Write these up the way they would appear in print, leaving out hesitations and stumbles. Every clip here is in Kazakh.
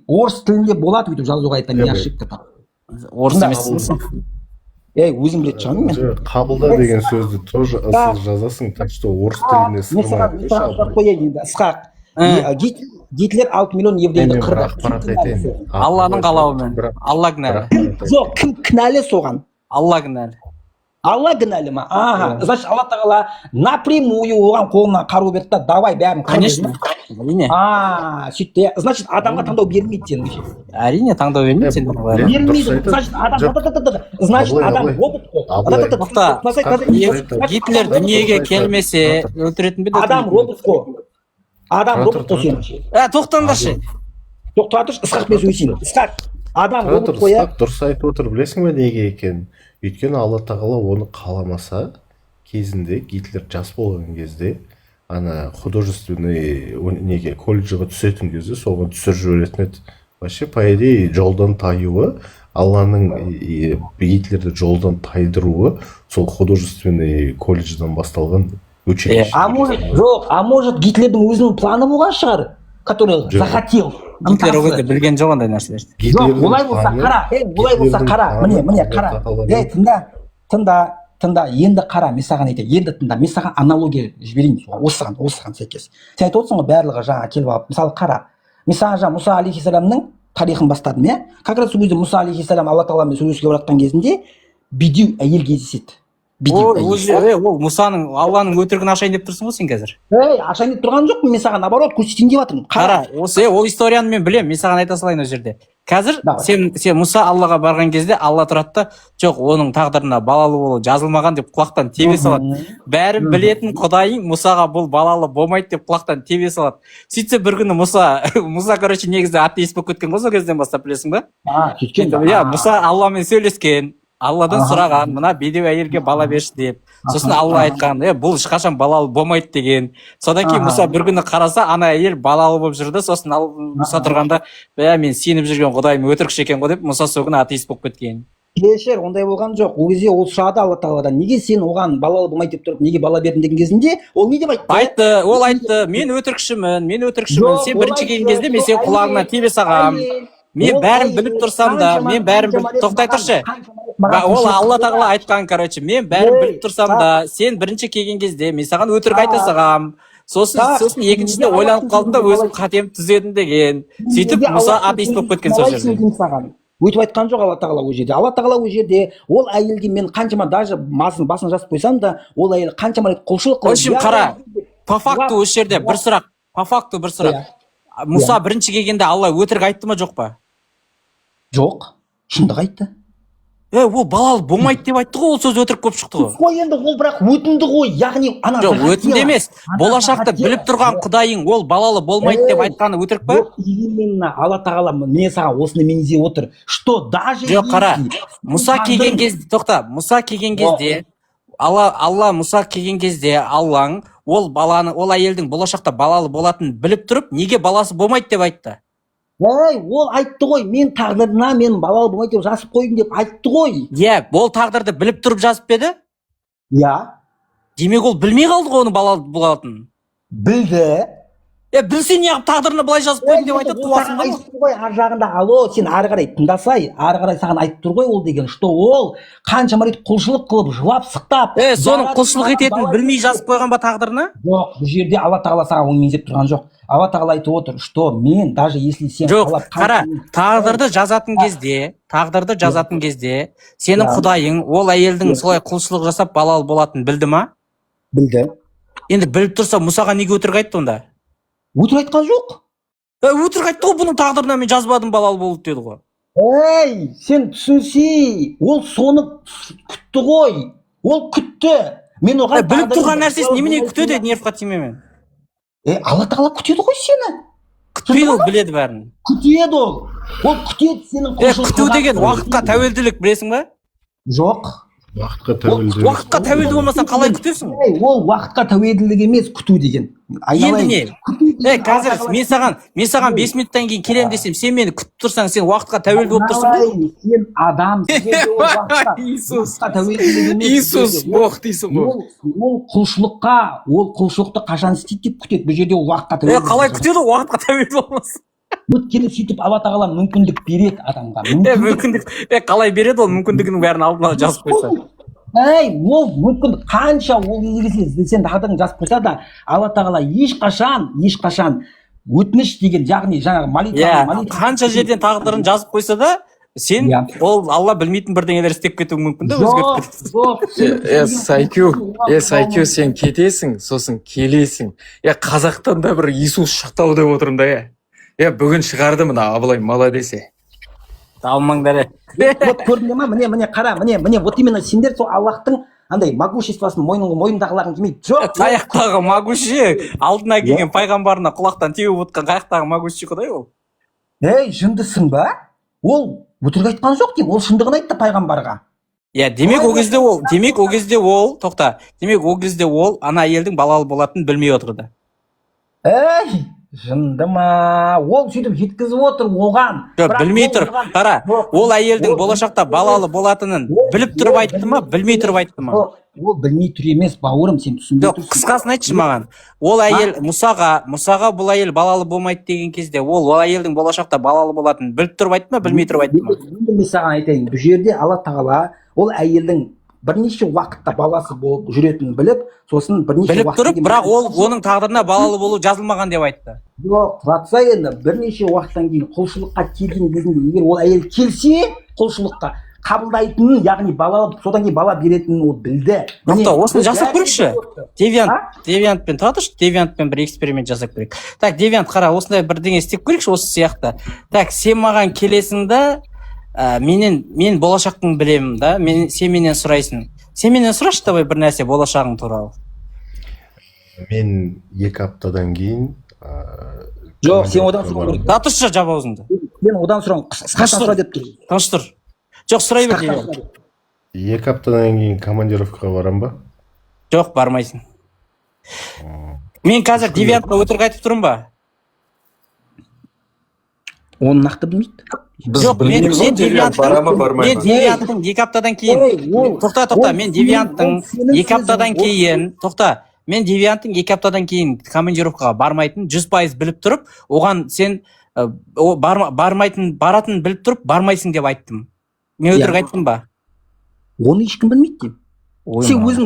орыс тілінде болады өйтіп жазуға айтқан не ошибка там. Орыс емес. Өзің білетін шығармын мен. Қабылда деген сөзді тоже ысыл жазасың, так что орыс тіліне сырмай. Қояйын енді, Ысқақ. Гитлер 6 миллион еврейді қырды. Алланың қалауымен. Алла кінәлі. Жоқ, кім кінәлі соған? Алла кінәлі. Алла кінәлі ма? Значит, Алла тағала напрямую оған қолына қару берді да, давай бәрін қырды. Конечно. Әрине. Сөйтті. Значит, адамға таңдау бермейді сен. Әрине, таңдау бермейді сен. Бермейді. Значит, адам робот қой. Тоқта, Гитлер дүниеге келмесе өлтіретін бе? Адам робот қой. Адам робот қой сен. Тоқтаңдаршы. Тоқтатыршы, Ысқақ мен сөйлесейін. Ысқақ, адам робот қоя. Дұрыс айтып отыр, білесің бе неге екенін? Өйткені Алла тағала оны қаламаса, кезінде Гитлер жас болған кезде, ана художественный неге колледжға түсетін кезде соған түсір жіберетін еді. Вообще, по идее, жолдан таюы, Алланың Гитлерді жолдан тайдыруы сол художественный колледждан басталған училище. Может Гитлердің өзінің планы болған шығар, который захотел. Гитлер ол кезде білген жоқ ондай нәрселер. Жоқ, олай болса қара, міне қара. Тыңда, енді қара, мен саған айтайын, енді тыңда, мен саған аналогия жіберейін, осыған сәйкес. Сен айтып отырсың ғой, барлығы жаңа келіп алып, мысалы қара. Мен саған жаңа Мұса алейхиссаламның тарихын бастадым, иә? Как раз сол кезде Мұса алейхиссалам Алла тағаламен сөйлесуге баратқан кезінде бедеу әйел кездеседі. Ол Мұсаның, Алланың өтірігін ашайын деп тұрсың ғой сен қазір. Ашайын деп тұрған жоқпын, мен саған наоборот көрсетейін деп жатырмын. Қара, ол историяны мен білемін, мен саған айта салайын ол жерде. Қазір сен Мұса Аллаға барған кезде Алла тұрады да, жоқ, оның тағдырына балалы болу жазылмаған деп құлақтан тебе салады. Бәрін білетін Құдайың Мұсаға бұл балалы болмайды деп құлақтан тебе салады. Сөйтсе бір күні Мұса короче негізі атеист болып кеткен ғой сол кезден бастап, білесің ба? Мұса Алламен сөйлескен. Алладан сұраған, мына бедеу әйелге бала берші деп. Сосын Алла айтқан, бұл ешқашан балалы болмайды деген. Содан кейін Мұса бір күні қараса, ана әйел балалы болып жүрді. Сосын Мұса тұрғанда, мен сеніп жүрген Құдайым өтірікші екен ғой деп, Мұса сол күні атеист болып кеткен. Кешір, ондай болған жоқ. Ол кезде ол сұрады Алла тағаладан, неге сен оған балалы болмайды деп тұрып, неге бала бердің деген кезінде, ол не деп айтты? Ол айтты, мен өтірікшімін. Сен бірінші келген кезде мен сен құлағына тебе сағам. Мен бәрін біліп тұрсам да, тоқтай тұршы. Ол Алла тағала айтқан, короче, мен бәрін біліп тұрсам да, сен бірінші келген кезде мен саған өтірік айта сағам. Сосын екіншісінде ойланып қалдым да, өзім қатем түзедім деген. Сөйтіп Мұса атеист болып кеткен сол жерде. Өйтіп айтқан жоқ Алла тағала ол жерде. Алла тағала ол жерде ол әйелге мен қаншама даже басын жазып қойсам да, ол әйел қаншама рет құлшылық қылып. В общем, қара, по факту осы жерде бір сұрақ. Мұса бірінші келгенде Алла өтірік айтты ма жоқ па? Жоқ, шындық айтты. Ол балалы болмайды деп айтты ғой, ол сөз өтірік көп шықты ғой. Қой енді ол бірақ өтінді ғой, яғни ана жоқ, өтінді емес. Болашақта біліп тұрған Құдайың ол балалы болмайды деп айтқаны өтірік па? Именно Алла тағала мен саған осыны меңзеп отыр. Что даже жоқ, қара. Мұса келген кезде, тоқта, Мұса келген кезде Алла Мұса келген кезде Аллаң ол әйелдің болашақта балалы болатынын біліп тұрып, неге баласы болмайды деп айтты? Ол айтты ғой, мен тағдырына мен балалы болмайды деп жазып қойдым деп айтты ғой. Ол тағдырды біліп тұрып жазып беді? Демек ол білмей қалды ғой оның балалы болатынын. Білді. Білсе неғып тағдырына былай жазып қойдым деп айтады туасың ғой. Ар жағында, алло, сен ары қарай тыңдасай, ары қарай саған айтып тұр ғой ол деген, что ол қаншама рет құлшылық қылып, жылап, сықтап. Соның құлшылық ететінін білмей жазып қойған ба тағдырына? Жоқ, бұл жерде Алла тағала саған оны меңзеп тұрған жоқ. Алла тағала айтып отыр, что мен даже если сен жоқ, қара, тағдырды жазатын кезде сенің Құдайың ол әйелдің солай құлшылық жасап балалы болатынын білді ма? Білді. Енді біліп тұрса Мұсаға неге өтірік айтты онда? Өтірік айтқан жоқ. Өтірік айтты ғой, бұның тағдырына мен жазбадым балалы болды деді ғой. Сен түсінсей, ол соны күтті ғой. Ол күтті. Мен оған біліп тұрған нәрсесін немене күтеді нервқа тимемен? Алла тағала күтеді ғой сені. Күтпейді ол, біледі бәрін. Күтеді ол. Ол күтеді сенің құлшылығыңа. Күту деген уақытқа тәуелділік, білесің ба? Жоқ. Уақытқа тәуелді болмасаң қалай күтесің? Ол уақытқа тәуелділік емес, күту деген. Енді не? Қазір мен саған 5 минуттан кейін келем десем, сен мені күтіп тұрсаң, сен уақытқа тәуелді болып тұрсың ба? Сен адам. Иисус, Бог дейсің ғой. Ол құлшылықты қашан істейді деп күтеді. Бұл жерде ол уақытқа тәуелді. Қалай күтеді, уақытқа тәуелді болмасын? өйткені сөйтіп алла тағала мүмкіндік береді адамға. Мүмкіндік қалай береді ол мүмкіндігінің бәрін алдын ала жазып қойса? Ол мүмкіндік қанша ол негізі сен тағдырың жазып қойса да алла тағала ешқашан өтініш деген яғни жаңағы молитва қанша жерден тағдырын жазып қойса да сен ол алла білмейтін бірдеңелер істеп кетуі мүмкін да Сайкю сен кетесің сосын келесің қазақтан да бір Иисус шықтау деп отырмын да бүгін шығарды мына Абылай молодец алмаңдар вот көрдің ме міне қара міне вот именно сендер сол аллахтың андай могуществосын мойындағыларың келмейді. Жоқ, қаяқтағы могущий алдына келген пайғамбарына құлақтан теуіп отқан қаяқтағы могущий құдай ол? Жындысың ба? Ол өтірік айтқан жоқ деймін, ол шындығын айтты пайғамбарға. Демек ол кезде ол ана әйелдің балалы болатынын білмей отырды. Жынды ма? Ол сөйтіп жеткізіп отыр оған. Білмей тұр. Қара, ол әйелдің болашақта балалы болатынын біліп тұрып айтты ма, білмей тұрып айтты ма? Ол білмей тұр емес, бауырым, сен түсінбей тұрсың. Қысқасын айтшы маған. Ол әйел Мұсаға бұл әйел балалы болмайды деген кезде, ол әйелдің болашақта балалы болатынын біліп тұрып айтты ма, білмей тұрып айтты ма? Мен саған айтайын, бұл жерде Алла тағала ол әйелдің бірнеше уақытта баласы болып жүретінін біліп, сосын бірнеше біліп тұрып, бірақ оның тағдырына балалы болу жазылмаған деп айтты. Жоқ, тұратса енді бірнеше уақыттан кейін құлшылыққа келген кезінде егер ол әйел келсе құлшылыққа қабылдайтынын, яғни содан кейін бала беретінін ол білді. Осыны жасап көрейікші. Девиантпен тұра тұршы, Девиантпен бір эксперимент жасап көрейік. Так, Девиант қара, осындай бірдеңе істеп көрейікші, осы сияқты. Так, сен маған келесіңді, мен болашақтың білемін да, сен менен сұрайсың. Сен менен сұрашы давай бір нәрсе болашағың туралы. Мен 2 аптадан кейін жоқ, сен одан сұра. Татыршы жап аузыңды. Мен одан сұрам, қашан сұра деп тұр. Тыныш тұр. Жоқ, сұрай бер Девиант. 2 аптадан кейін командировкаға барам ба? Жоқ, бармайсың. Мен қазір Девиантқа өтірік айтып тұрмын ба? Оны нақты білмейді. Жоқ, мен Девианттың 2 аптадан кейін, мен Девианттың 2 аптадан кейін, мен Девианттың 2 аптадан кейін командировкаға бармайтын 100% біліп тұрып, оған сен баратын біліп тұрып, бармайсың деп айттым. Мен өтірік айттым ба? Оны ешкім білмейді деп. Сен өзің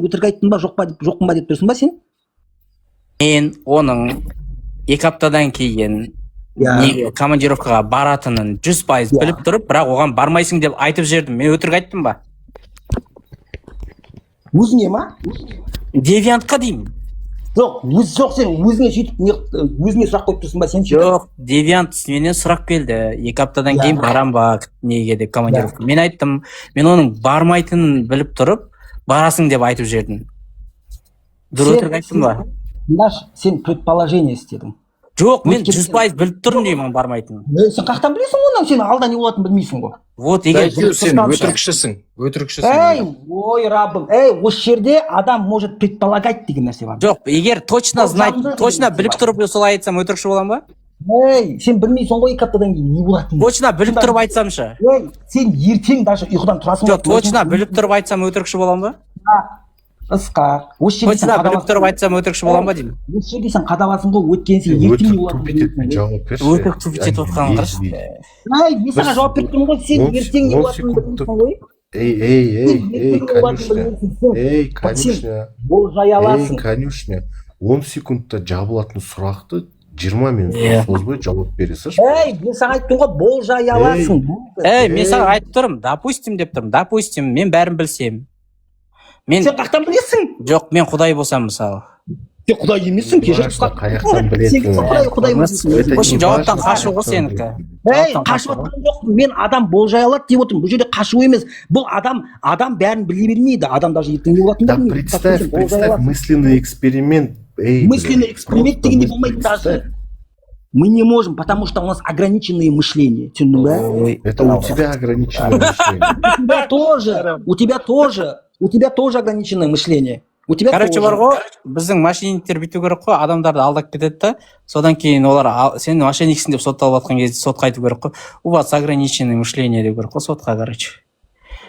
өтірік айттың ба, жоқпын ба деп тұрсың ба сен? Мен оның 2 аптадан кейін командировкаға баратынын 100% біліп тұрып, бірақ оған бармайсың деп айтып жердім. Мен өтірік айттым ба? Өзіңе ма? Девиантқа деймін. Жоқ, сен өзіңе сөйтіп, өзіңе сұрақ қойып тұрсың ба сен? Жоқ, Девиант менен сұрақ келді. 2 аптадан кейін барам ба, неге деп командировка. Мен айттым, мен оның бармайтынын біліп тұрып, барасың деп айтып жердім. Дұрыс өтірік айттым ба? Сен предположение істедің. Жоқ, мен 100% біліп тұрмын деймін бармайтынын. Сен қақтан білесің оны? Сен алда не болатынын білмейсің ғой. Вот, егер сен өтірікшісің. Ой, Раббым, осы жерде адам может предполагать деген нәрсе бар. Жоқ, егер точно біліп тұрып солай айтсам өтірікші болам ба? Сен білмейсің ғой 2 аптадан кейін не болатынын. Точно біліп тұрып айтсамшы? Сен ертең даже ұйқыдан тұрасың. Жоқ, точно біліп тұрып айтсам өтірікші болам ба? Ысқақ. Точно біліп тұрып айтсам өтірікші болам ба деймін? Осы жерде сен қадаласың ғой, өткен сен ертең не болатынын. Өтірік тупит етіп отқанын қарашы. Мен саған жауап беріп тұрмын ғой, сен ертең не болатынын білмейсің ғой. Конюшня. Болжай аласың. Конюшня. 10 секундта жабылатын сұрақты 20 минут созбай жауап бере салшы. Мен саған айттым ғой, болжай аласың. Мен саған айтып тұрмын, допустим деп тұрмын. Допустим, мен бәрін білсем. Сен қақтан білесің? Жоқ, мен құдай болсам мысалы. Сен құдай емессің, қаяқтан білесің. Осы жауаптан қашу ғой сенікі. Қашып отқан жоқ, мен адам болжай алады деп отырмын. Бұл жерде қашу емес. Бұл адам бәрін біле бермейді. Адам даже ертең не болатынын білмейді. Представь мысленный эксперимент. Мысленный эксперимент дегенде болмайды даже. Мы не можем, потому что у нас ограниченное мышление. Это у тебя ограниченное мышление. У тебя тоже ограниченное мышление. Короче, бар ғой, біздің мошенниктер бүйту керек қой, адамдарды алдап кетеді да, содан кейін олар сен мошенниксің деп сотталып жатқан кезде сотқа айту керек қой. У вас ограниченное мышление деп керек қой сотқа, короче.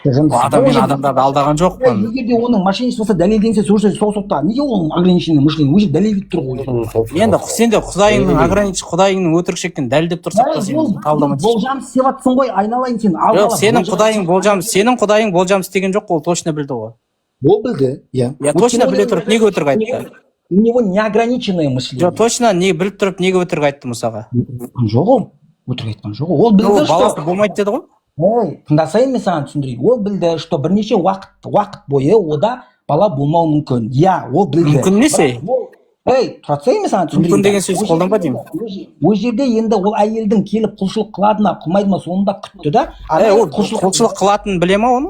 Адам мен адамдарды алдаған жоқпын. Егер де оның мошенничество болса дәлелденсе сол сотта неге оның ограниченный мышление уже дәлелдеп тұр ғой. Енді сен де құдайыңның өтірік шеккен дәлелдеп тұрсақ та сен талдама. Болжам істеп жатсың ғой, айналайын сен. Жоқ, сенің құдайың болжам істеген жоқ, ол точно білді ғой. Ол білді, иә. Я точно біле тұрып неге өтірік айтты? У него неограниченное мышление. Жоқ, точно не біліп тұрып неге өтірік айтты Мұсаға? Жоқ ол, өтірік айтқан жоқ. Ол білді, что баласы болмайды деді ғой. Ой, тыңдасайын мен саған түсіндірейін. Ол білді, что бірнеше уақыт бойы ода бала болмауы мүмкін. Иә, ол білді. Мүмкін несе? Ей, тұра тұрсайын мен саған түсіндірейін. Мүмкін деген сөз қолданба деймін. Ол жерде енді ол әйелдің келіп құлшылық қылады ма, қылмайды ма, соны да күтті да. Ол құлшылық қылатынын біле ма оны?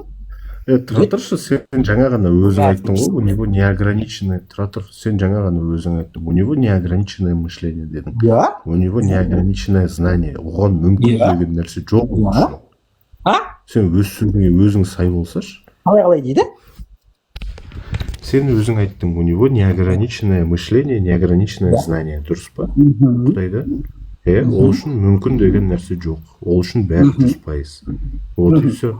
Тұра тұршы, сен жаңа ғана өзің айттың ғой, у него неограниченное, тұра тұр, сен жаңа ғана өзің айттың, у него неограниченное мышление дедің. Да? У него неограниченное знание, оған мүмкін деген нәрсе жоқ ол үшін. Сен өз сөзіңе өзің сай болсашы. Қалай дейді? Сен өзің айттың, у него неограниченное мышление, неограниченное знание, дұрыс па? Құдайда? Ол үшін мүмкін деген нәрсе жоқ. Ол үшін бәрі 100%. Вот и все.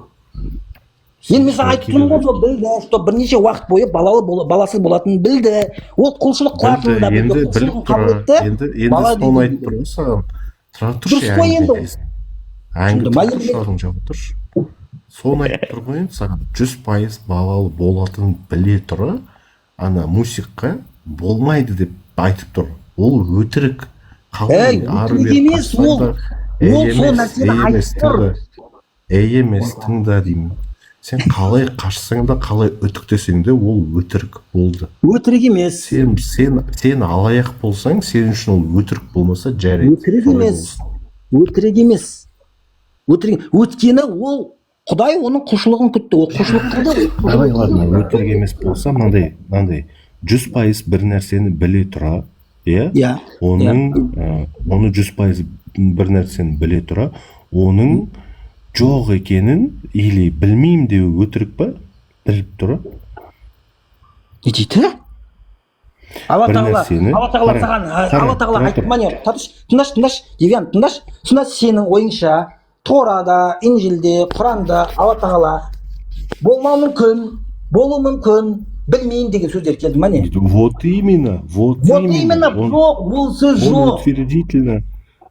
Енді мен саған айтып тұрмын ғой, ол білді, что бірнеше уақыт бойы баласыз болатынын білді. Ол құлшылық қылатынын да білді. Енді біліп тұр, енді соны айтып тұр ғой саған. Тұра тұршы, әңгіме шығарың жауып тұршы. Соны айтып тұр ғой енді саған. 100% балалы болатынын біле тұра, ана мусикқа болмайды деп айтып тұр. Ол өтірік. Өтірік емес ол. Ол сол нәрсені айтып тұр. Емес, тыңда деймін. Сен қалай қашсаң да, қалай үтіктесең де, ол өтірік болды. Өтірік емес. Сен алаяқ болсаң, сен үшін ол өтірік болмаса жарайды. Өтірік емес. Өтірік емес. Өткені ол Құдай оның құлшылығын күтті. Ол құлшылық қылды. Ладно, өтірік емес болса, мынандай 100% бір нәрсені біле тұра, иә? Оны 100% бір нәрсені біле тұра, оның жоқ екенін или білмеймін деу өтірік па? Біліп тұра? Не дейді? Алла тағала айтма не? Тыңдаш, Девян, тыңдаш. Сонда сенің ойыңша Торада, Инжилде, Құранда Алла тағала болмауы мүмкін, болуы мүмкін, білмеймін деген сөздер келді ма не? Вот именно. Жоқ, ол сөз жоқ.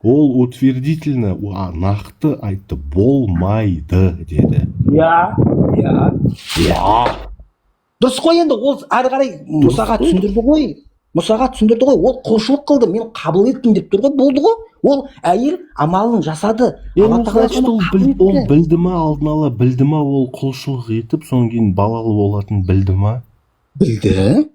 Ол утвердительно, нақты айтты, болмайды деді. Иә. Дұрыс қой енді, ол әрі қарай Мұсаға түсіндірді ғой. Ол құлшылық қылды, мен қабыл еттім деп тұр ғой, болды ғой. Ол әйел амалын жасады. Ол білді ма, алдын ала білді ма, ол құлшылық етіп, соң кейін балалы болатын білді ма? Білді.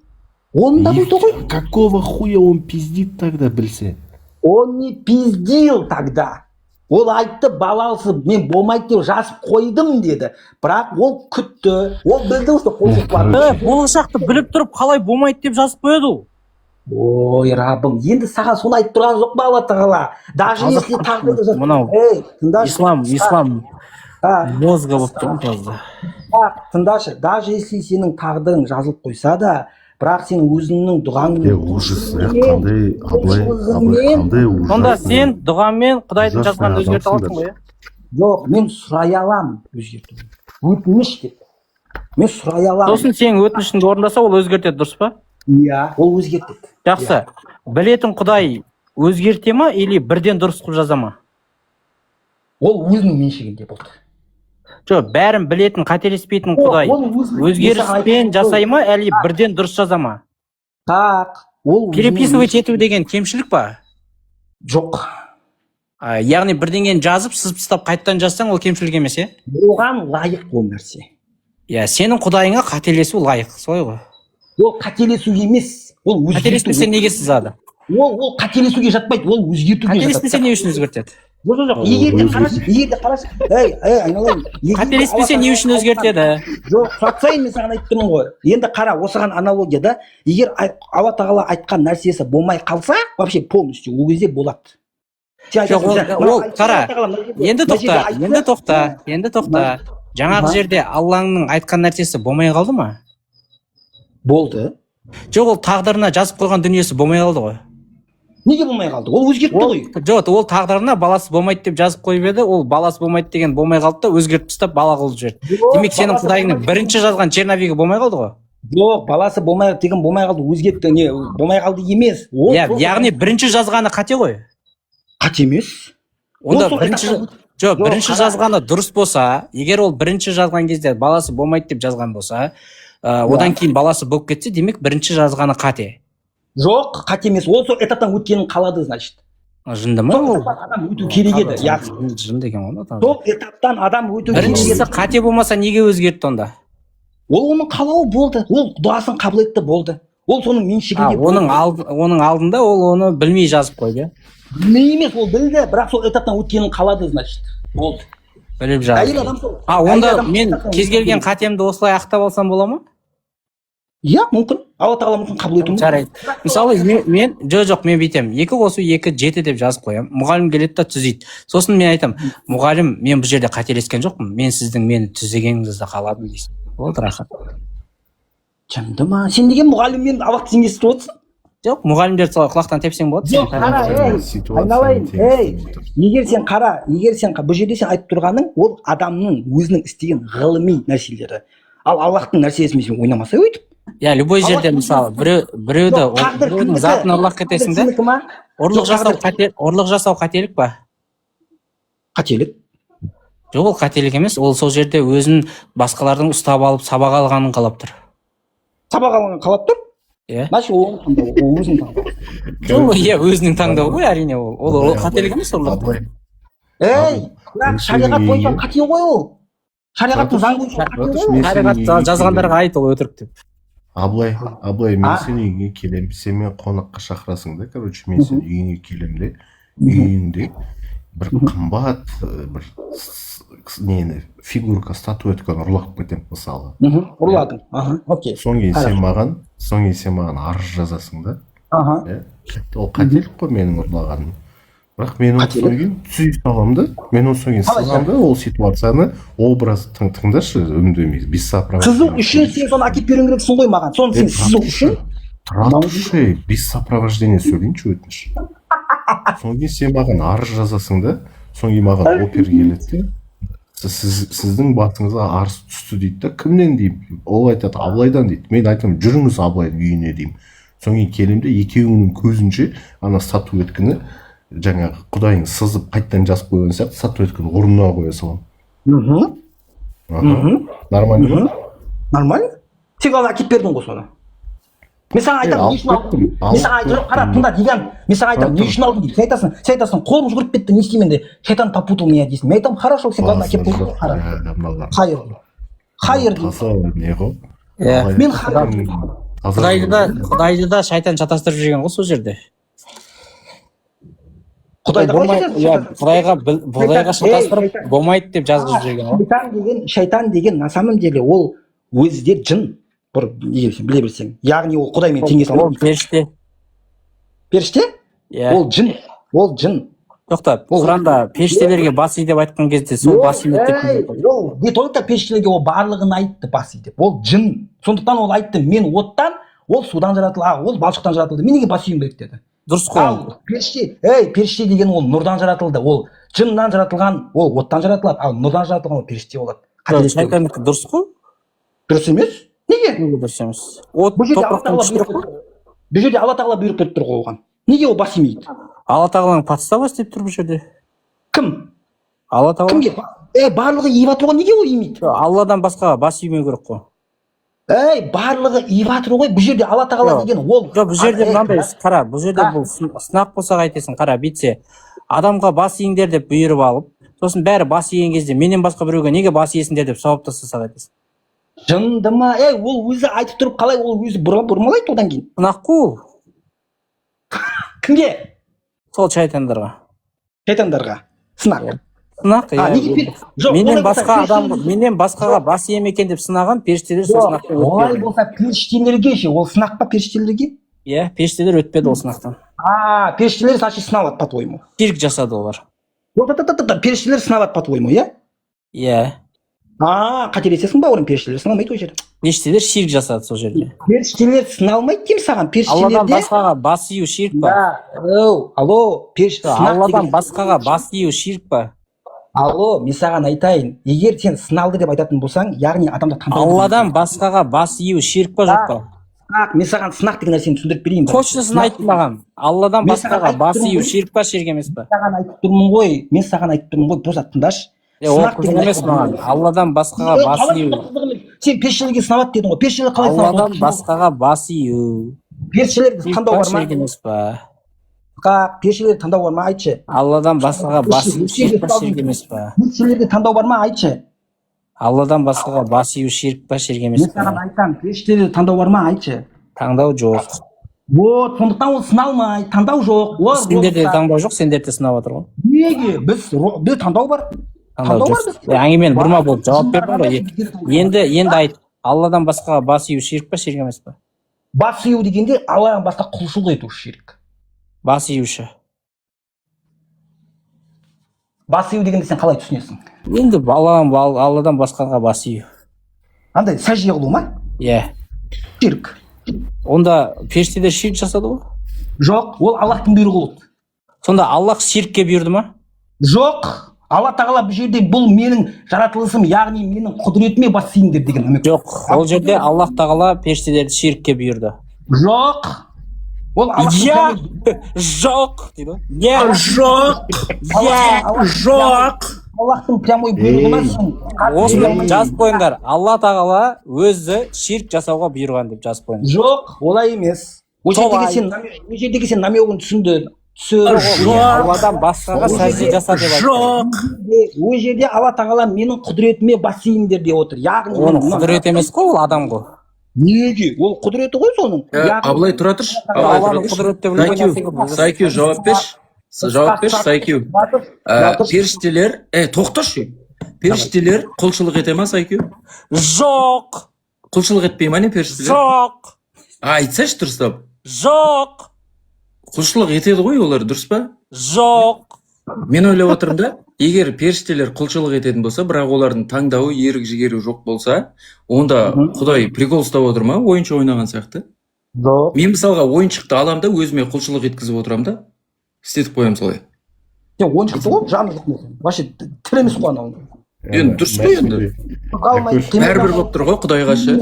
Оны да білді ғой. Какого хуя он пиздит тогда білсе? Он не пиздил тогда. Ол айтты, балалысы мен болмайды деп жазып қойдым деді. Бірақ ол күтті. Ол білді осы құлшылық бар. Болашақты біліп тұрып қалай болмайды деп жазып қояды ол. Ой, Раббым, енді саған соны айтып тұрған жоқ па Алла тағала? Даже если тағдырды жазып. Мынау ислам мозга болып тұр. Тыңдашы, даже если сенің тағдырың жазылып қойса да, бірақ сен өзіңнің дұғаңмен ужас, қандай ужас. Сонда сен дұғамен Құдайдың жазғанын өзгерте аласың ғой? Жоқ, мен сұрай аламын өзгертуді. Өтініш деп. Мен сұрай аламын. Сосын сен өтінішіңді орындаса, ол өзгертеді, дұрыс па? Иә, ол өзгертеді. Жақсы. Білетін Құдай өзгерте ма или бірден дұрыс қылып жаза ма? Ол өзінің меншігінде болды. Жоқ, бәрін білетін, қателеспейтін Құдай өзгеріспен жасай ма, әлі бірден дұрыс жаза ма? Переписывать ету деген кемшілік па? Жоқ. Яғни бірдеңені жазып, сызып тастап қайттан жазсаң, ол кемшілік емес, е? Оған лайық ол нәрсе. Иә, сенің Құдайыңа қателесу лайық, солай ғой. Ол қателесу емес, ол өзгерту. Қателеспесе неге сызады? Ол қателесуге жатпайды, ол өзгертуге жатады. Қателеспесе не үшін өзгертеді? Жоқ, егер де қарашы, айналайын. Қателеспесе не үшін өзгертеді? Жоқ, сұратсайын мен саған айтып тұрмын ғой. Енді қара, осыған аналогияда, егер Алла тағала айтқан нәрсесі болмай қалса, вообще полностью ол кезде болады. Жоқ, ол қара, енді тоқта. Жаңағы жерде Алланың айтқан нәрсесі болмай қалды ма? Болды. Жоқ, ол тағдырына жазып қойған дүниесі болмай қалды ғой. Неге болмай қалды? Ол өзгертті ғой. Жоқ, ол тағдырына баласы болмайды деп жазып қойып еді, ол баласы болмайды деген болмай қалды да өзгертіп тастап бала қылып жіберді. Демек сенің құдайыңның бірінші жазған черновигі болмай қалды ғой. Жоқ, баласы болмай деген болмай қалды, өзгертті, не болмай қалды емес. Яғни бірінші жазғаны қате ғой. Қате емес. Онда бірінші жазғаны дұрыс болса, егер ол бірінші жазған кезде баласы болмайды деп жазған болса, одан кейін баласы болып кетсе, демек бірінші жазғаны қате. Жоқ, қате емес. Ол сол этаптан өткенін қалады, значит. Жынды ма? Сол этаптан адам өту керек еді. Жынды екен ғой. Сол этаптан адам өту керек еді. Біріншісі қате болмаса неге өзгертті онда? Ол оның қалауы болды. Ол дұғасын қабыл етті болды. Ол соның меншігінде болды. Оның алдында ол оны білмей жазып қойды. Білмей емес, ол білді, бірақ сол этаптан өткенін қалады, значит. Болды. Біліп жазды. Әйел адам сол. Онда мен кез келген қатемді осылай ақтап алсам бола ма? Иә, мүмкін. Алла тағала мүмкін қабыл етуі мүмкін. Жарайды. Мысалы, мен мен бүйтем. 2 қосу 2 7 деп жазып қоямын. Мұғалім келеді да түзейді. Сосын мен айтамын, мұғалім, мен бұл жерде қателескен жоқпын. Мен сіздің мені түзегеніңізді қаладым дейсің. Болды, рахат. Жанды ма? Сен деген мұғаліммен абақты теңестіріп отырсың? Жоқ, мұғалімдерді солай құлақтан тепсең болады. Жоқ, қара, айналайын, егер сен бұл жерде сен айтып тұрғаның, ол адамның өзінің істеген ғылыми нәрселері. Ал Аллахтың нәрсесімен сен ойнамаса өйтіп. Любой жерде мысалы біреудің затын ұрлап кетесің да. Ұрлық жасау қателік па? Қателік. Жоқ, ол қателік емес, ол сол жерде өзін басқалардың ұстап алып сабақ алғанын қалап тұр. Сабақ алғанын қалап тұр? Иә. Значит, ол өзінің таңдауы. Жоқ, иә, өзінің таңдауы ғой, әрине ол. Ол қателік емес ол. Бірақ шариғат бойынша қате ғой ол. Шариғаттың заң бойынша қате ғой. Шариғат жазғандарға айт ол өтірік деп. Абылай, мен сен үйіңе келем, сен мен қонаққа шақырасың да, короче, мен сен үйіңе келем де, үйіңде бір қымбат, бір фигурка, статуэтканы ұрлап кетем, мысалы. Ұрладың, окей. Соң кейін сен маған арыз жазасың да. Ол қателік қой менің ұрлағаным. Бірақ мен оны соң кейін түзей салам да, мен оны соң кейін салам да, ол ситуацияны образ тыңдашы, үндемей, бессоправождение. Сызу үшін сен соны әкеп беруің керексің ғой маған. Соны сен сызу үшін. Тұратушы, бессоправождение сөйлейінші өтініш. Соң кейін сен маған арыз жазасың да, соң кейін маған опер келеді де, сіздің батыңызға арыз түсті дейді да, кімнен деймін? Ол айтады, Абылайдан дейді. Мен айтамын, жүріңіз Абылайдың үйіне деймін. Соң кейін келем де, екеуінің көзінше ана статуэтканы жаңағы құдайың сызып қайттан жазып қойған сияқты статуэтканы орнына қоя салам. Нормально ма? Нормально. Сен ғана әкеп бердің ғой соны. Мен саған айтамын, не үшін алдың? Мен саған айтамын, қара, тыңда деген. Мен саған айтамын, не үшін алдың дейді. Сен айтасың, қолым жүгіріп кетті, не істеймін де, шайтан попутал меня дейсің. Мен айтамын, хорошо, сен ғана әкеп бердің. Хайыр деймін. Мен Құдайды да шайтан шатастырып жүрген ғой сол жерде. Құдайға шатастырып болмайды деп жазғызып жүрген ғой. Шайтан деген на самом деле ол өзі жын. Біле білсең. Яғни ол Құдаймен теңесе алмайды. Ол періште. Періште? Ол жын. Тоқтат, Құранда періштелерге бас ий деп айтқан кезде сол бас ий деп. Ол не только періштелерге, ол барлығын айтты бас ий деп. Ол жын. Сондықтан ол айтты, мен оттан, ол судан жаратылды, ол балшықтан жаратылды. Мен неге бас июм керек деді. Дұрыс қой. Періште деген ол нұрдан жаратылды. Ол жыннан жаратылған, ол оттан жаратылады, ал нұрдан жаратылған ол періште болады. Шайтандікі дұрыс қой? Дұрыс емес? Неге? Дұрыс емес. От топырақтан түшіріп қой. Бұл жерде Алла тағала бұйрық беріп тұр ғой оған. Неге ол бас имейді? Алла тағаланың подстава істеп тұр бұл жерде. Кім? Алла тағала. Кімге? Барлығы иіватыр ғой, неге ол имейді? Алладан басқаға бас имеу керек қой. Барлығы иіватыр ғой, бұл жерде Алла тағала деген ол. Жоқ, бұл жерде мынандай, қара, бұл жерде бұл сынақ болса қайтесің, қара, бүйтсе, адамға бас иіңдер деп бұйырып алып, сосын бәрі бас иген кезде менен басқа біреуге неге бас иесіңдер деп сауап тастаса қайтесің. Жынды ма? Ол өзі айтып тұрып қалай ол өзі бұрмалайды одан кейін? Сынақ қой. Кімге? Сол шайтандарға. Шайтандарға. Сынақ. Сынақ, менен басқаға бас ием екен деп сынаған періштелер сол сынақтан өтпеді. Олай болса періштелерге ше, ол сынақ па періштелерге? Иә, періштелер өтпеді ол сынақтан. Періштелер значит сыналады, по-твоему. Ширк жасады олар. Періштелер сыналады, по-твоему, иә? Иә. Қателесесің бауырым, періштелер сыналмайды ол жерде. періштелер ширк жасады сол жерде. Періштелер сыналмайды деймін саған. Алладан Періштелерде басқаға бас ию ширк па? алло, Алладан басқаға бас ию ширк па? алло, мен саған айтайын, егер сен сыналды деп айтатын болсаң, яғни адамды таңдау. Алладан басқаға бас ию ширк па жоқ па? Мен саған сынақ деген нәрсені түсіндіріп берейін. Қойшысын айт маған. Алладан Мен басқаға саған бас айтып ию тұрмын ширк па ширк емес па? Мен саған айтып тұрмын ғой, босат тыңдашы. Ол қызық емес маған. Алладан басқаға бас ию. Сен періштелерге сынават дедің ғой. Періштелер қалай Алладан сынават? басқаға бас ию. Періштелерді таңдау бар ма? Ширк емес па? Періштелерді таңдау бар ма? Айтшы. Алладан басқаға бас ию ширк па ширк емес па? Періштелерді таңдау бар ма? Айтшы. Алладан басқаға бас ию ширк па ширк емес Мен саған па? айтамын, періштелерді таңдау бар ма? Айтшы. Таңдау жоқ. Вот, сондықтан ол сыналмайды, таңдау жоқ. Сендерде таңдау жоқ, сендерде сынап отыр ғой. Неге? Біз таңдау бар. Таңдау жоқ. Әңгімені бұрма болып жауап бердің ғой. Енді айт. Алладан басқаға бас ию ширк па ширк емес па? Бас ию дегенде Алладан басқа құлшылық ету ширк. Бас июші. Бас ию дегенде сен қалай түсінесің? Енді Алладан басқаға бас ию. Андай сәжде қылу ма? Иә. Ширк. Онда періштелер ширк жасады ғой. Жоқ, ол Аллахтың бұйрығы болды. Сонда Аллах ширкке бұйырды ма? Жоқ. Алла тағала бұл жерде бұл менің жаратылысым, яғни менің құдіретіме бас иіңдер деген үміт. Жоқ, ол жерде Аллах тағала періштелерді ширкке бұйырды. Жоқ. Ол Аллах жоқ дейді ғой. Жоқ. Аллахтың прямой бұйрығына сен. Осыны жазып қойыңдар. Алла тағала өзі ширк жасауға бұйырған деп жазып қойыңдар. Жоқ, олай емес. Ол жердегі сен намегін түсіндің. Алладан басқаға сәжде жаса деп айтты. Жоқ. Ол жерде Алла тағала менің құдіретіме бас иіңдер деп отыр. Яғни оның құдірет емес қой, ол адам ғой. Неге? Ол құдіреті ғой соның. Абылай тұра тұршы. Алланың құдіреті деп білген Сайкю жауап берші. Жауап берші Сайкю. Періштелер, тоқташы. Періштелер құлшылық ете ма Сайкю? Жоқ. Құлшылық етпей ма не періштелер? Жоқ. Айтсайшы дұрыстап. Жоқ. Құлшылық етеді ғой олар, дұрыс па? Жоқ. Мен ойлап отырмын да, егер періштелер құлшылық ететін болса, бірақ олардың таңдауы, ерік жігері жоқ болса, онда Құдай прикол ұстап отыр ма, ойыншы ойнаған сияқты? Жоқ. Мен мысалға ойыншықты аламын да, өзіме құлшылық еткізіп отырамын да, істетіп қоямын солай. Ойыншықты ғой, жаны жоқ болсын. Вообще тірі емес қой анау. Енді дұрыс па енді? Бәрібір болып тұр ғой Құдайға ше.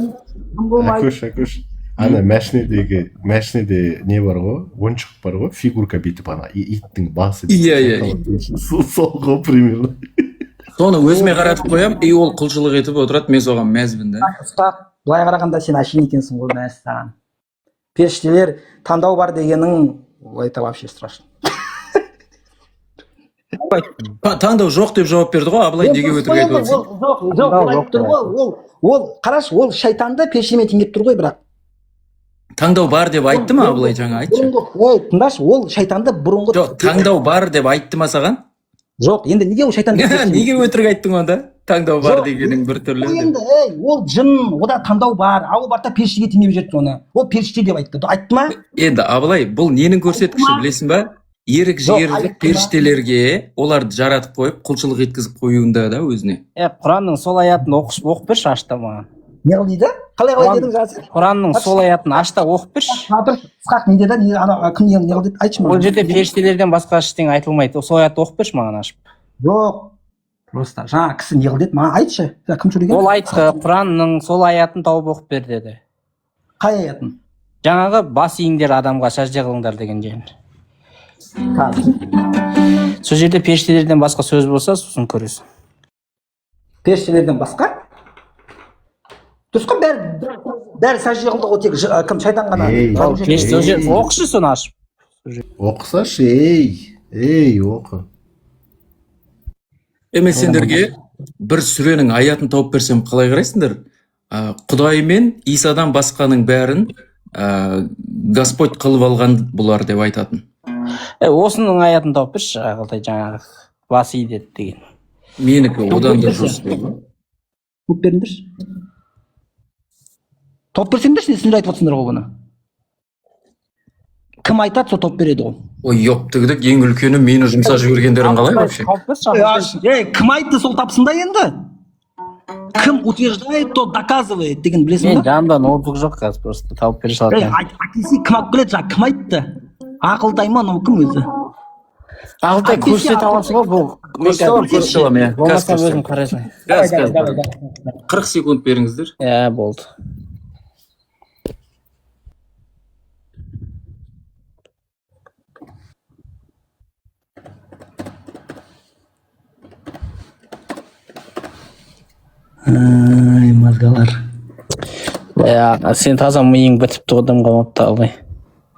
Әкөш. Ана мәшинеде не бар ғой, ойыншық бар ғой, фигурка бүйтіп ана иттің басы. Иә. Сол ғой примерно. Соны өзіме қаратып қоямын, и ол құлшылық етіп отырады, мен соған мәзбін да. Былай қарағанда сен әшейін екенсің ғой, мәссаған. Періштелер таңдау бар дегенің, это вообще страшно. Таңдау жоқ деп жауап берді ғой, Абылай неге өтірік айтып отырсың? Жоқ, ол қараш, ол шайтанды періштемен теңеп тұр ғой, бірақ таңдау бар деп айтты ма Абылай жаңа айтшы? Тыңдашы, ол шайтанды бұрынғы. Жоқ, таңдау бар деп айтты ма саған? Жоқ, енді неге ол шайтанды? Неге өтірік айттың онда? Таңдау бар дегенің бір түрлі. Енді ол жын, ода таңдау бар, ал барда періштеге теңеп жүрді оны. Ол періште деп айтты. Айтты ма? Енді Абылай, бұл ненің көрсеткіші білесің ба? Ерік жігерлік періштелерге оларды жаратып қойып, құлшылық еткізіп қоюында да өзіне. Құранның сол аятын оқып берші ашта маған. Не қыл дейді? Қалай дедің жазы? Құранның сол аятын ашта оқып берші. Ысқақ не деді? Кім не қыл деді? Айтшы маған. Ол жерде періштелерден басқа ештеңе айтылмайды. Сол аятты оқып берші маған ашып. Жоқ. Просто жаңа кісі не қыл деді? Маған айтшы. Кім сөйлеген? Ол айтты, Құранның сол аятын тауып оқып бер деді. Қай аятын? Жаңағы бас иіңдер адамға сәжде қылыңдар деген жер. Сол жерде періштелерден басқа сөз болса, сосын көресің. Періштелерден басқа? Дұрыс қой, бәрі сәжде қылды ғой, тек кім шайтан ғана. Оқышы соны ашып. Оқысашы, оқы. Мен сендерге бір сүренің аятын тауып берсем қалай қарайсыңдар? Құдай мен Исадан басқаның бәрін Господь қылып алған бұлар деп айтатын. Осының аятын тауып берші, жаңағы бас ие деді деген. Менікі одан да жұрс болды. Тауып беріңдерші. Тауып берсеңдерші, не сендер айтып отырсыңдар ғой бұны. Кім айтады, сол тауып береді ғой. Ой, ептігдік, ең үлкені мені жұмса жібергендерін қалай вообще? Кім айтты, сол тапсын да енді? кім утверждает, то доказывает деген білесің Мен ба? жанымда ноутбук жоқ қазір, просто тауып бере Ей, салатын. әкесі кім алып келеді жаңа, кім айтты? Ақылтай ма, мынау кім өзі? Ағылтай көрсете аласың ғой бұл. Көрсете аламын, иә. Болмаса Қазір өзің қарайсың. қазір 40 секунд беріңіздер. Иә, болды. Ай, мазгалар. Иә, сен таза миың бітіпті одан қалмапты албай.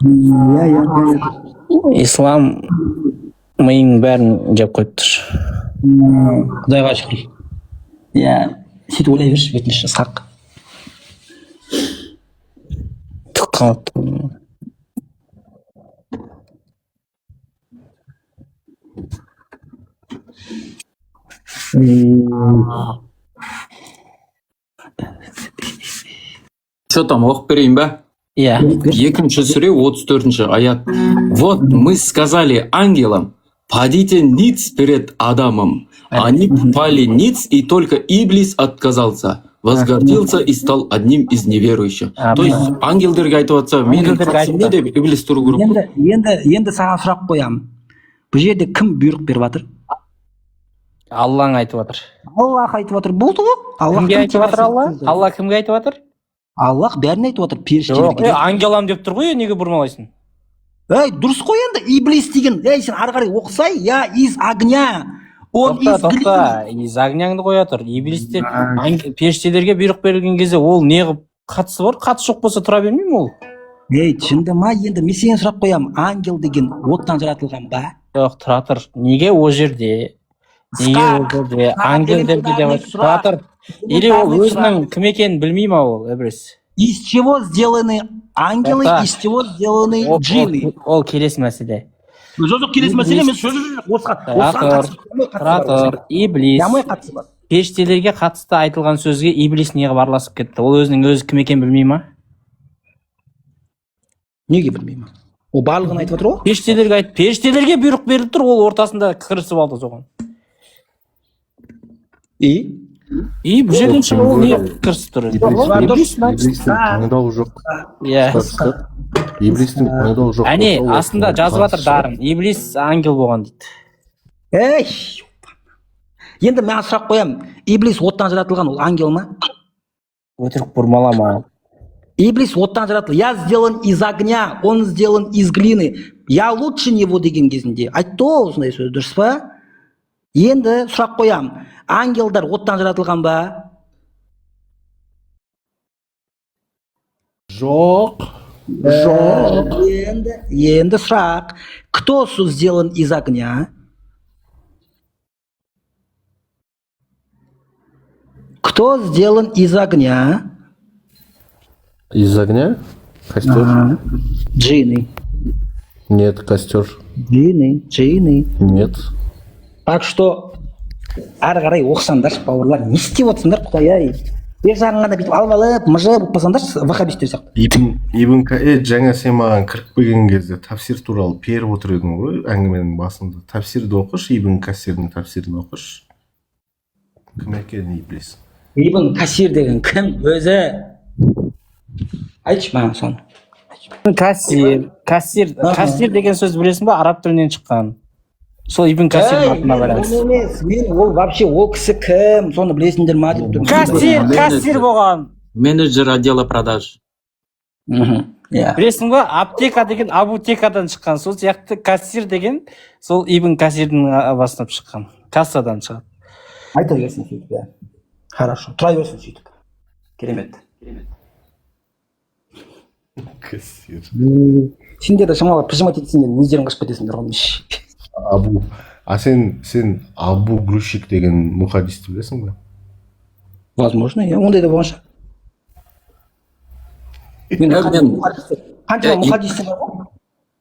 Иә. Ислам миың бәрін жеп қойып тұр. Құдайға шүкір. Иә, сөйтіп ойлай берші, бетіңіз жасқақ. Түк қалмапты. Что там, оқып берейін ба? Иә. Екінші сүре 34-ші аят. Вот мы сказали ангелам, падите ниц перед Адамом. Они пали ниц, и только Иблис отказался, возгордился и стал одним из неверующих. То есть ангелдерге айтып атса, менің қатысым не деп Иблис тұру керек. Енді саған сұрақ қоямын. Бұл жерде кім бұйрық беріп жатыр? Аллаң айтып жатыр. Аллах айтып жатыр. Болды ғой? Кімге айтып жатыр Алла? Алла кімге айтып жатыр? Аллах бәріне айтып жатыр, Жоқ, періштелерге. ангелам деп тұр ғой, неге бұрмалайсың? Ей, дұрыс қой енді, Иблис деген. Ей, сен ары қарай оқысай, я из огня. Он из глины. Тоқта, из огняңды қоя тұр. Иблистер періштелерге бұйрық берілген кезде ол не қылып қатысы бар? Қатысы жоқ болса тұра бермеймін ол. Ей, түсінді ма? Енді мен сен сұрақ қоямын. Ангел деген оттан жаратылған ба? Жоқ, тұра тұр. Неге ол жерде? Неге ол жерде? Ангелдерге деп тұра тұр. Или ол өзінің кім екенін білмей ма ол, Эбрис? Из чего сделаны ангелы, из чего сделаны джинны? Ол келесі мәселе. Жоқ, келесі мәселе емес. Тұра тұр. Иблис. қатысы бар. Періштелерге қатысты айтылған сөзге Иблис неге барласып кетті? Ол өзінің өзі кім екенін білмей ма? Неге білмеймін? Ол барлығын айтып отыр ғой? Періштелерге бұйрық беріліп тұр, ол ортасында кірісіп алды соған. Бұл жерден шығып ол не кірісіп тұр? Иблистің таңдауы жоқ. Иә. Иблистің таңдауы жоқ. Әне, астында жазып жатыр дарын. Иблис ангел болған дейді. Ей! Енді мен сұрақ қоямын. Иблис оттан жаратылған, ол ангел ма? Өтірік бұрмалама. Иблис оттан жаратылған. Я сделан из огня, он сделан из глины. Я лучше него деген кезінде. Айтты ғой осындай сөз, дұрыс па? Енді сұрақ қоямын. Ангелдар оттан жаратылған ба? Жоқ. Енді сұрақ. Кто сделан из огня? Кто сделан из огня? Из огня? Костер? Джинны. Нет, костер. Джинны. Нет. Так что ары қарай оқысаңдаршы, бауырлар, не істеп отырсыңдар, Құдай-ай. Бер жағын ғана бүйтіп алып мыжып болсаңдаршы, вахабистер сияқты. Жаңа сен маған кіріп келген кезде тафсир туралы періп отыр едің ғой, әңгіменің басында. Тафсирді оқыш, Ибн Касирдің тафсирін оқыш. Кім екенін Иблис? Ибн Касир деген кім өзі? Айтшы маған соны. Кассир деген сөз білесің ба? Араб тілінен шыққан. Сол Ибн Касирдің атына байланысты. Мен ол вообще ол кісі кім? Соны білесіңдер ма деп тұрмын. Кассир болған. Менеджер отдела продаж. Білесің ба? Аптека деген Абутекадан шыққан. Сол сияқты кассир деген сол Ибн Касирдің басынып шыққан. Кассадан шығады. Айта берсін сөйтіп, иә. Хорошо. Тұра берсін сөйтіп. Керемет. Кассир. Сендер де шамалы прижимать етсеңдер, өздерің қашып кетесіңдер ғой. Сен Абу Грушик деген мұхадисті білесің бе? Возможно, иә. Ондай да болған шығар. Қаншама мұхадистер бар ғой?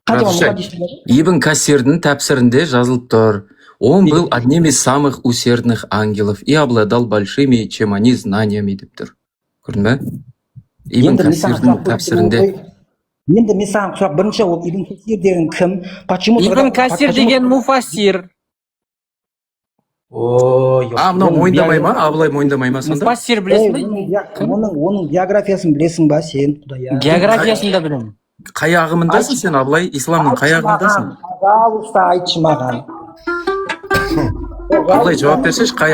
Қаншама мұхадистер бар ғой? Ибн Касирдің тәпсірінде жазылып тұр. Он был одним из самых усердных ангелов и обладал большими, чем они, знаниями деп тұр. Көрдің бе? Ибн Касирдің тәпсірінде. Енді мен саған сұрақ, бірінші ол Ибн Касир деген кім? Ибн Касир деген муфассир. ой мынау мойындамай ма, Абылай мойындамай ма сонда? Муфассир білесің бе? оның биографиясын білесің ба сен, құдай? Географиясын да білемін. Қай ағымындасың сен, Абылай? Исламның қай ағымындасың? Пожалуйста, айтшы маған. Абылай жауап берсеші, қай